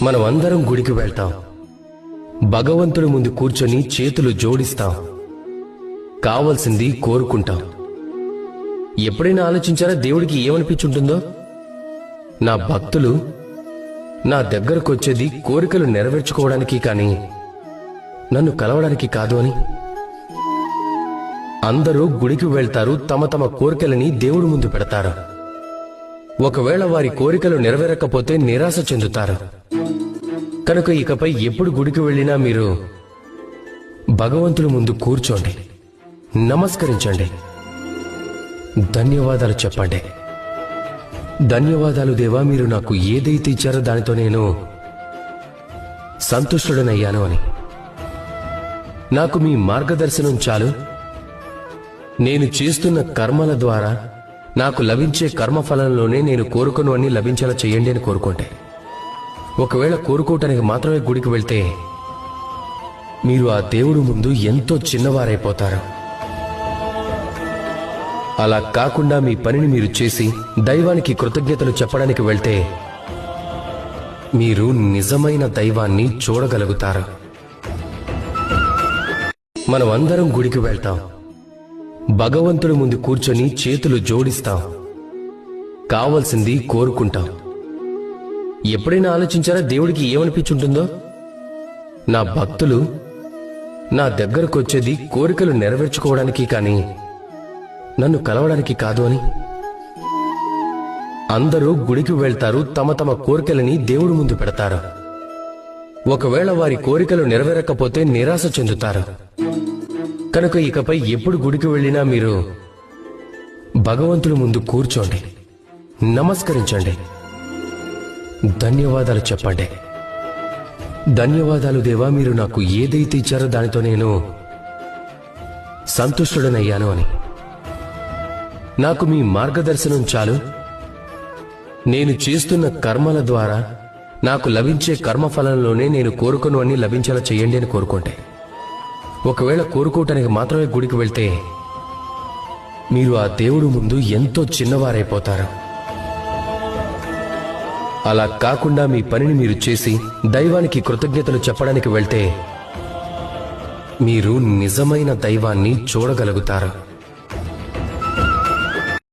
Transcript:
మనం అందరం గుడికి వెళ్తాం. భగవంతుడి ముందు కూర్చొని చేతులు జోడిస్తాం. కావలసింది కోరుకుంటాం. ఎప్పుడైనా ఆలోచించారా దేవుడికి ఏమనిపించుంటుందో? నా భక్తులు నా దగ్గరకు వచ్చేది కోరికలు నెరవేర్చుకోవడానికి కానీ నన్ను కలవడానికి కాదు అని. అందరూ గుడికి వెళ్తారు, తమ తమ కోరికలని దేవుడి ముందు పెడతారు. ఒకవేళ వారి కోరికలు నెరవేరకపోతే నిరాశ చెందుతారు. కనుక ఇకపై ఎప్పుడు గుడికి వెళ్ళినా మీరు భగవంతుడి ముందు కూర్చోండి, నమస్కరించండి, ధన్యవాదాలు చెప్పండి. ధన్యవాదాలు దేవా, మీరు నాకు ఏదైతే ఇచ్చారో దానితో నేను సంతుష్టుడనయ్యాను అని. నాకు మీ మార్గదర్శనం చాలు. నేను చేస్తున్న కర్మల ద్వారా నాకు లభించే కర్మఫలంలోనే నేను కోరుకును అన్ని లభించేలా చేయండి అని కోరుకోండి. ఒకవేళ కోరుకోవటానికి మాత్రమే గుడికి వెళ్తే మీరు ఆ దేవుడి ముందు ఎంతో చిన్నవారైపోతారు. అలా కాకుండా మీ పనిని మీరు చేసి దైవానికి కృతజ్ఞతలు చెప్పడానికి వెళ్తే మీరు నిజమైన దైవాన్ని చూడగలుగుతారు. మనం అందరం గుడికి వెళ్తాం. భగవంతుడి ముందు కూర్చొని చేతులు జోడిస్తాం. కావలసింది కోరుకుంటాం. ఎప్పుడైనా ఆలోచించారా దేవుడికి ఏమనిపించుంటుందో? నా భక్తులు నా దగ్గరకు వచ్చేది కోరికలు నెరవేర్చుకోవడానికి కానీ నన్ను కలవడానికి కాదు అని. అందరూ గుడికి వెళ్తారు, తమ తమ కోరికలని దేవుడి ముందు పెడతారు. ఒకవేళ వారి కోరికలు నెరవేరకపోతే నిరాశ చెందుతారు. కనుక ఇకపై ఎప్పుడు గుడికి వెళ్ళినా మీరు భగవంతుడి ముందు కూర్చోండి, నమస్కరించండి, ధన్యవాదాలు చెప్పండి. ధన్యవాదాలు దేవా, మీరు నాకు ఏదైతే ఇచ్చారో దానితో నేను సంతుష్టుడనయ్యాను అని. నాకు మీ మార్గదర్శనం చాలు. నేను చేస్తున్న కర్మల ద్వారా నాకు లభించే కర్మఫలంలోనే నేను కోరుకును అన్ని లభించేలా చేయండి అని కోరుకోండి. ఒకవేళ కోరుకోవటానికి మాత్రమే గుడికి వెళ్తే మీరు ఆ దేవుడి ముందు ఎంతో చిన్నవారైపోతారు. అలా కాకుండా మీ పనిని మీరు చేసి దైవానికి కృతజ్ఞతలు చెప్పడానికి వెళ్తే మీరు నిజమైన దైవాన్ని చూడగలుగుతారు.